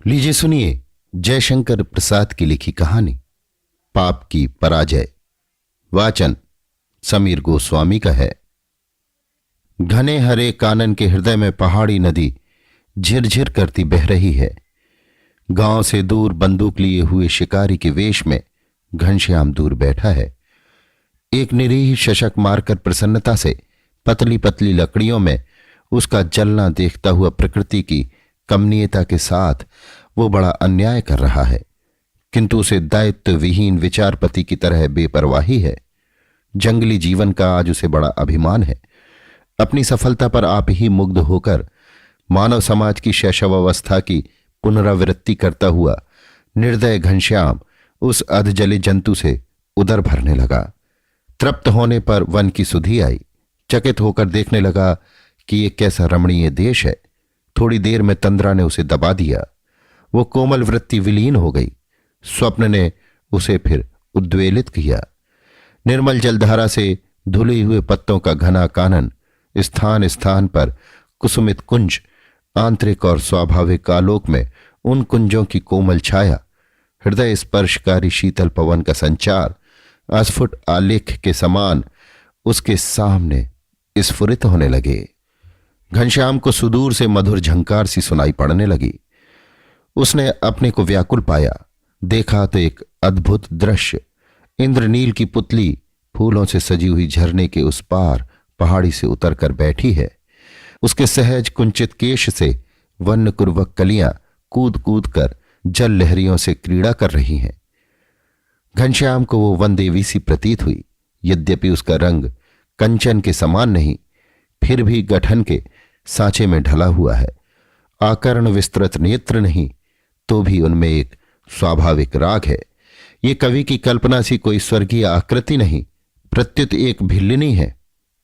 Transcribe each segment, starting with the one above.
लीजिए सुनिए जयशंकर प्रसाद की लिखी कहानी पाप की पराजय। वाचन समीर गोस्वामी का है। घने हरे कानन के हृदय में पहाड़ी नदी झिरझिर करती बह रही है। गांव से दूर बंदूक लिए हुए शिकारी के वेश में घनश्याम दूर बैठा है। एक निरीह शशक मारकर प्रसन्नता से पतली पतली लकड़ियों में उसका जलना देखता हुआ प्रकृति की कमनीयता के साथ वो बड़ा अन्याय कर रहा है, किंतु उसे दायित्व विहीन विचारपति की तरह बेपरवाही है। जंगली जीवन का आज उसे बड़ा अभिमान है। अपनी सफलता पर आप ही मुग्ध होकर मानव समाज की शैशवावस्था की पुनरावृत्ति करता हुआ निर्दय घनश्याम उस अधजले जंतु से उदर भरने लगा। तृप्त होने पर वन की सुधि आई। चकित होकर देखने लगा कि ये कैसा रमणीय देश है। थोड़ी देर में तंद्रा ने उसे दबा दिया। वो कोमल वृत्ति विलीन हो गई। स्वप्न ने उसे फिर उद्वेलित किया। निर्मल जलधारा से धुले हुए पत्तों का घना कानन, स्थान स्थान पर कुसुमित कुंज, आंतरिक और स्वाभाविक आलोक में उन कुंजों की कोमल छाया, हृदय स्पर्शकारी शीतल पवन का संचार अस्फुट आलेख के समान उसके सामने स्फुरित होने लगे। घनश्याम को सुदूर से मधुर झंकार सी सुनाई पड़ने लगी। उसने अपने को व्याकुल पाया। देखा तो एक अद्भुत दृश्य। इंद्रनील की पुतली फूलों से सजी हुई झरने के उस पार पहाड़ी से उतरकर बैठी है। उसके सहज कुंचित केश से वन्नकुर्वक कलियां कूद कूद कर जल लहरियों से क्रीड़ा कर रही हैं। घनश्याम को वो वनदेवी सी प्रतीत हुई। यद्यपि उसका रंग कंचन के समान नहीं, फिर भी गठन के सांचे में ढला हुआ है। आकर्ण विस्तृत नेत्र नहीं, तो भी उनमें एक स्वाभाविक राग है। ये कवि की कल्पना सी कोई स्वर्गीय आकृति नहीं, प्रत्युत एक भिल्लिनी है।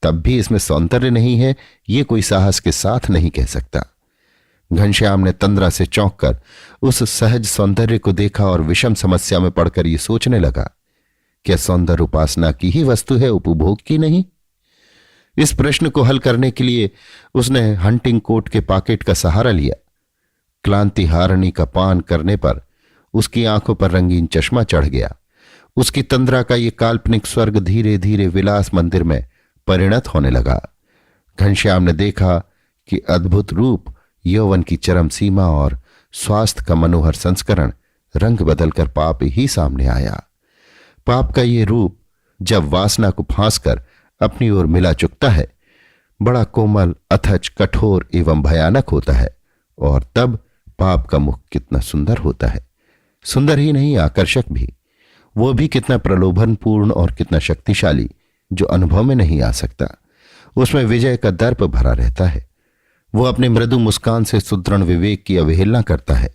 तब भी इसमें सौंदर्य नहीं है, ये कोई साहस के साथ नहीं कह सकता। घनश्याम ने तंद्रा से चौंक कर उस सहज सौंदर्य को देखा और विषम समस्या में पड़कर ये सोचने लगा, क्या सौंदर्य उपासना की ही वस्तु है, उपभोग की नहीं? इस प्रश्न को हल करने के लिए उसने हंटिंग कोट के पॉकेट का सहारा लिया। क्लांति हारणी का पान करने पर उसकी आंखों पर रंगीन चश्मा चढ़ गया। उसकी तंद्रा का ये काल्पनिक स्वर्ग धीरे धीरे विलास मंदिर में परिणत होने लगा। घनश्याम ने देखा कि अद्भुत रूप, यौवन की चरम सीमा और स्वास्थ्य का मनोहर संस्करण रंग बदलकर पाप ही सामने आया। पाप का ये रूप जब वासना को फांस कर अपनी ओर मिला चुकता है, बड़ा कोमल, अथच, कठोर एवं भयानक होता है। और तब पाप का मुख कितना सुंदर होता है। सुंदर ही नहीं, आकर्षक भी। वो भी कितना प्रलोभनपूर्ण और कितना शक्तिशाली, जो अनुभव में नहीं आ सकता। उसमें विजय का दर्प भरा रहता है। वो अपने मृदु मुस्कान से सुदृढ़ विवेक की अवहेलना करता है।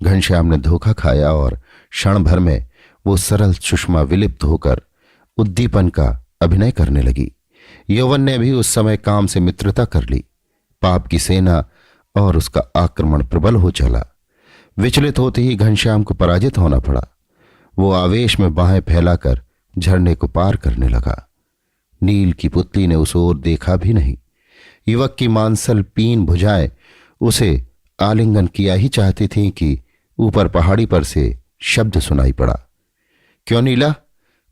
घनश्याम ने धोखा खाया और क्षण भर में वो सरल सुषमा विलिप्त होकर उद्दीपन का अभिनय करने लगी। यौवन ने भी उस समय काम से मित्रता कर ली। पाप की सेना और उसका आक्रमण प्रबल हो चला। विचलित होते ही घनश्याम को पराजित होना पड़ा। वो आवेश में बाहें फैलाकर झरने को पार करने लगा। नील की पुतली ने उस ओर देखा भी नहीं। युवक की मांसल पीन भुजाएं उसे आलिंगन किया ही चाहती थीं कि ऊपर पहाड़ी पर से शब्द सुनाई पड़ा, क्यों नीला,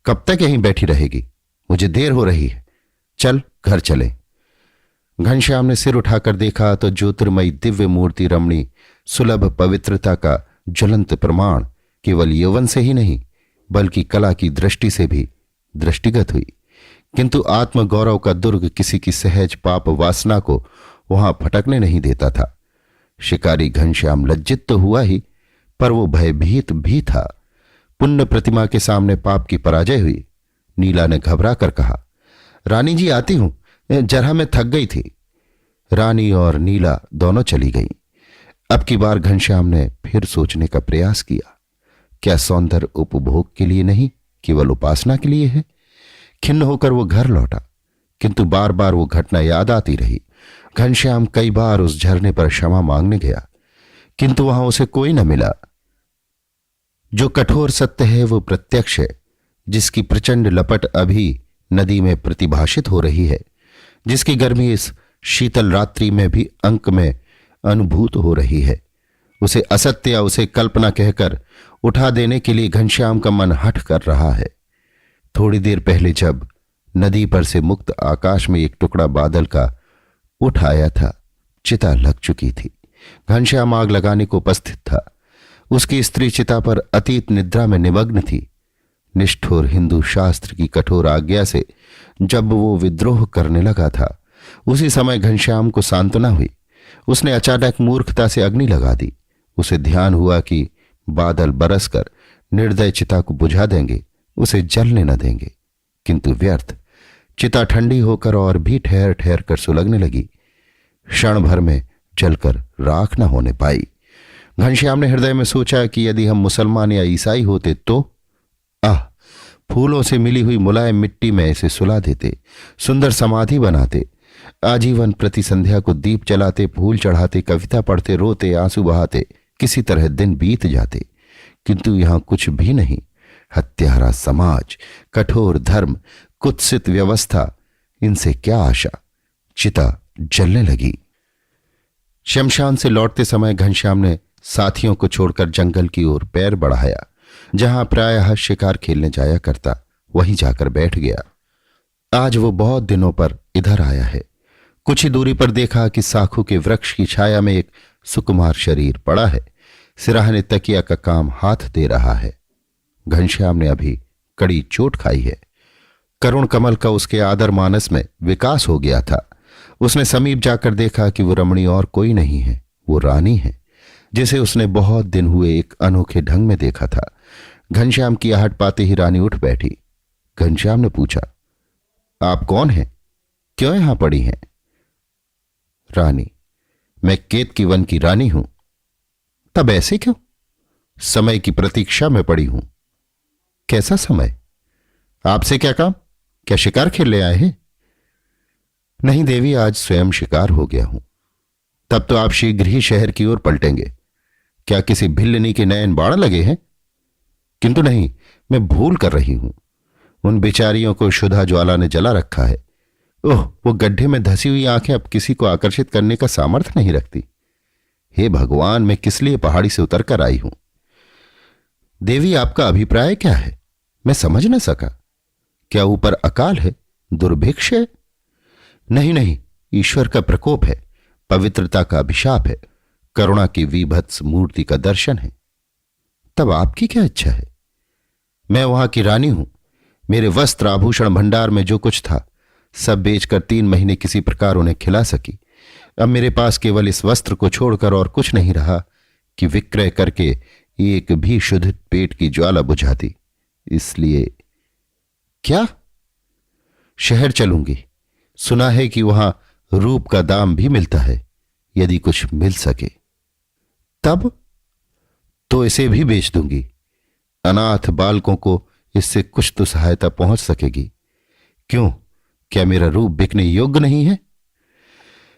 कब तक यहीं बैठी रहेगी? मुझे देर हो रही है, चल घर चले। घनश्याम ने सिर उठाकर देखा तो ज्योतिर्मयी दिव्य मूर्ति रमणी सुलभ पवित्रता का ज्वलंत प्रमाण केवल यौवन से ही नहीं, बल्कि कला की दृष्टि से भी दृष्टिगत हुई। किंतु आत्मगौरव का दुर्ग किसी की सहज पाप वासना को वहां फटकने नहीं देता था। शिकारी घनश्याम लज्जित तो हुआ ही, पर वो भयभीत भी था। पुण्य प्रतिमा के सामने पाप की पराजय हुई। नीला ने घबरा कर कहा, रानी जी आती हूं, जरा मैं थक गई थी। रानी और नीला दोनों चली गईं। अब की बार घनश्याम ने फिर सोचने का प्रयास किया, क्या सौंदर्य उपभोग के लिए नहीं, केवल उपासना के लिए है? खिन्न होकर वो घर लौटा, किंतु बार बार वो घटना याद आती रही। घनश्याम कई बार उस झरने पर क्षमा मांगने गया, किंतु वहां उसे कोई न मिला। जो कठोर सत्य है वो प्रत्यक्ष है, जिसकी प्रचंड लपट अभी नदी में प्रतिभाषित हो रही है, जिसकी गर्मी इस शीतल रात्रि में भी अंक में अनुभूत हो रही है, उसे असत्य या उसे कल्पना कहकर उठा देने के लिए घनश्याम का मन हठ कर रहा है। थोड़ी देर पहले जब नदी पर से मुक्त आकाश में एक टुकड़ा बादल का उठ आया था, चिता लग चुकी थी। घनश्याम आग लगाने को उपस्थित था। उसकी स्त्री चिता पर अतीत निद्रा में निमग्न थी। निष्ठुर हिंदू शास्त्र की कठोर आज्ञा से जब वो विद्रोह करने लगा था, उसी समय घनश्याम को सांत्वना हुई। उसने अचानक मूर्खता से अग्नि लगा दी। उसे ध्यान हुआ कि बादल बरसकर निर्दय चिता को बुझा देंगे, उसे जलने न देंगे, किंतु व्यर्थ। चिता ठंडी होकर और भी ठहर ठहर कर सुलगने लगी। क्षण भर में जलकर राख न होने पाई। घनश्याम ने हृदय में सोचा कि यदि हम मुसलमान या ईसाई होते तो फूलों से मिली हुई मुलायम मिट्टी में इसे सुला देते, सुंदर समाधि बनाते, आजीवन प्रति संध्या को दीप जलाते, फूल चढ़ाते, कविता पढ़ते, रोते, आंसू बहाते, किसी तरह दिन बीत जाते। किंतु यहां कुछ भी नहीं। हत्यारा समाज, कठोर धर्म, कुत्सित व्यवस्था, इनसे क्या आशा। चिता जलने लगी। शमशान से लौटते समय घनश्याम ने साथियों को छोड़कर जंगल की ओर पैर बढ़ाया। जहां प्रायः शिकार खेलने जाया करता, वहीं जाकर बैठ गया। आज वो बहुत दिनों पर इधर आया है। कुछ ही दूरी पर देखा कि साखू के वृक्ष की छाया में एक सुकुमार शरीर पड़ा है। सिराहने तकिया का काम हाथ दे रहा है। घनश्याम ने अभी कड़ी चोट खाई है। करुण कमल का उसके आदर मानस में विकास हो गया था। उसने समीप जाकर देखा कि वो रमणी और कोई नहीं है, वो रानी है, जिसे उसने बहुत दिन हुए एक अनोखे ढंग में देखा था। घनश्याम की आहट पाते ही रानी उठ बैठी। घनश्याम ने पूछा, आप कौन हैं? क्यों यहां पड़ी हैं? रानी, मैं केतकी वन की रानी हूं। तब ऐसे क्यों? समय की प्रतीक्षा में पड़ी हूं। कैसा समय? आपसे क्या काम? क्या शिकार खेलने आए हैं? नहीं देवी, आज स्वयं शिकार हो गया हूं। तब तो आप शीघ्र ही शहर की ओर पलटेंगे। क्या किसी भिल्लनी के नयन बाण लगे हैं? किंतु नहीं, मैं भूल कर रही हूं। उन बेचारियों को शुद्धा ज्वाला ने जला रखा है। ओह, वो गड्ढे में धसी हुई आंखें अब किसी को आकर्षित करने का सामर्थ्य नहीं रखती। हे भगवान, मैं किस लिए पहाड़ी से उतर कर आई हूं? देवी, आपका अभिप्राय क्या है? मैं समझ न सका। क्या ऊपर अकाल है? दुर्भिक्ष है? नहीं नहीं, ईश्वर का प्रकोप है, पवित्रता का अभिशाप है, करुणा की विभत्स मूर्ति का दर्शन है। तब आपकी क्या इच्छा है? मैं वहां की रानी हूं। मेरे वस्त्र आभूषण भंडार में जो कुछ था सब बेचकर 3 महीने किसी प्रकार उन्हें खिला सकी। अब मेरे पास केवल इस वस्त्र को छोड़कर और कुछ नहीं रहा कि विक्रय करके एक भी शुद्ध पेट की ज्वाला बुझाती। इसलिए क्या? शहर चलूंगी। सुना है कि वहां रूप का दाम भी मिलता है, यदि कुछ मिल सके। तब तो इसे भी बेच दूंगी। अनाथ बालकों को इससे कुछ तो सहायता पहुंच सकेगी। क्यों, क्या मेरा रूप बिकने योग्य नहीं है?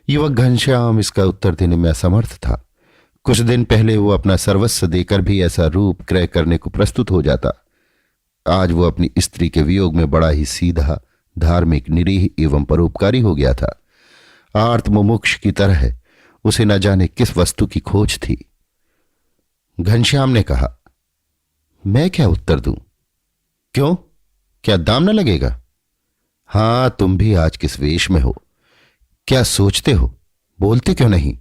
युवक घनश्याम इसका उत्तर देने में असमर्थ था। कुछ दिन पहले वो अपना सर्वस्व देकर भी ऐसा रूप क्रय करने को प्रस्तुत हो जाता। आज वो अपनी स्त्री के वियोग में बड़ा ही सीधा, धार्मिक, निरीह एवं परोपकारी हो गया था। आर्त मुमुक्ष की तरह उसे न जाने किस वस्तु की खोज थी। घनश्याम ने कहा, मैं क्या उत्तर दूं? क्यों, क्या दाम न लगेगा? हां, तुम भी आज किस वेश में हो? क्या सोचते हो? बोलते क्यों नहीं?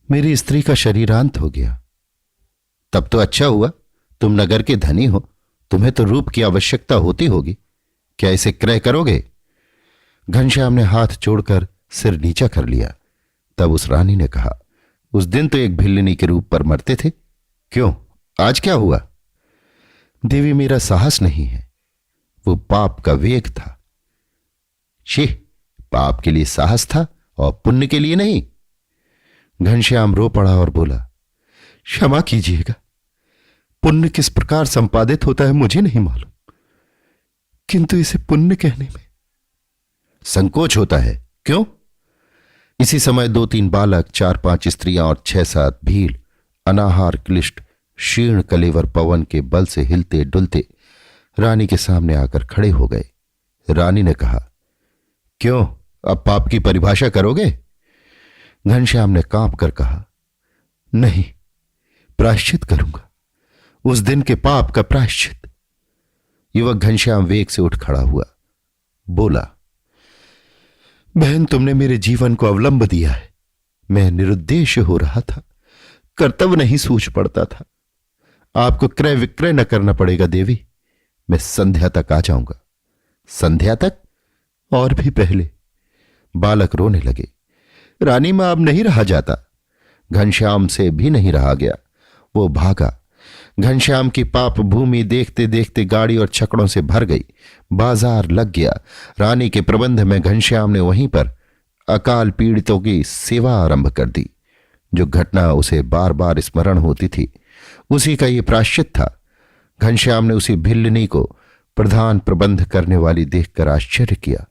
मेरी स्त्री का शरीरांत हो गया। तब तो अच्छा हुआ, तुम नगर के धनी हो, तुम्हें तो रूप की आवश्यकता होती होगी। क्या इसे क्रय करोगे? घनश्याम ने हाथ जोड़कर सिर नीचा कर लिया। तब उस रानी ने कहा, उस दिन तो एक भिल्लिनी के रूप पर मरते थे, क्यों, आज क्या हुआ? देवी, मेरा साहस नहीं है, वो पाप का वेग था। शी, पाप के लिए साहस था और पुण्य के लिए नहीं। घनश्याम रो पड़ा और बोला, क्षमा कीजिएगा, पुण्य किस प्रकार संपादित होता है मुझे नहीं मालूम, किंतु इसे पुण्य कहने में संकोच होता है। क्यों? इसी समय 2-3 बालक, 4-5 स्त्रियां और 6-7 भील अनाहार क्लिष्ट क्षीण कलेवर पवन के बल से हिलते डुलते रानी के सामने आकर खड़े हो गए। रानी ने कहा, क्यों, अब पाप की परिभाषा करोगे? घनश्याम ने कांप कर कहा, नहीं, प्रायश्चित करूंगा, उस दिन के पाप का प्रायश्चित। युवक घनश्याम वेग से उठ खड़ा हुआ, बोला, बहन, तुमने मेरे जीवन को अवलंब दिया है। मैं निरुद्देश्य हो रहा था, कर्तव्य नहीं सूझ पड़ता था। आपको क्रय विक्रय न करना पड़ेगा देवी। मैं संध्या तक आ जाऊंगा। संध्या तक? और भी पहले। बालक रोने लगे। रानी में अब नहीं रहा जाता। घनश्याम से भी नहीं रहा गया। वो भागा। घनश्याम की पाप भूमि देखते देखते गाड़ी और छकड़ों से भर गई। बाजार लग गया। रानी के प्रबंध में घनश्याम ने वहीं पर अकाल पीड़ितों की सेवा आरंभ कर दी। जो घटना उसे बार बार स्मरण होती थी, उसी का ये प्रायश्चित था। घनश्याम ने उसी भिल्लनी को प्रधान प्रबंध करने वाली देखकर आश्चर्य किया।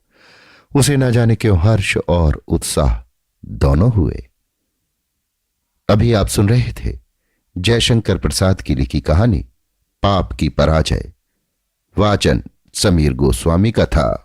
उसे न जाने क्यों हर्ष और उत्साह दोनों हुए। अभी आप सुन रहे थे जयशंकर प्रसाद की लिखी कहानी पाप की पराजय। वाचन समीर गोस्वामी का था।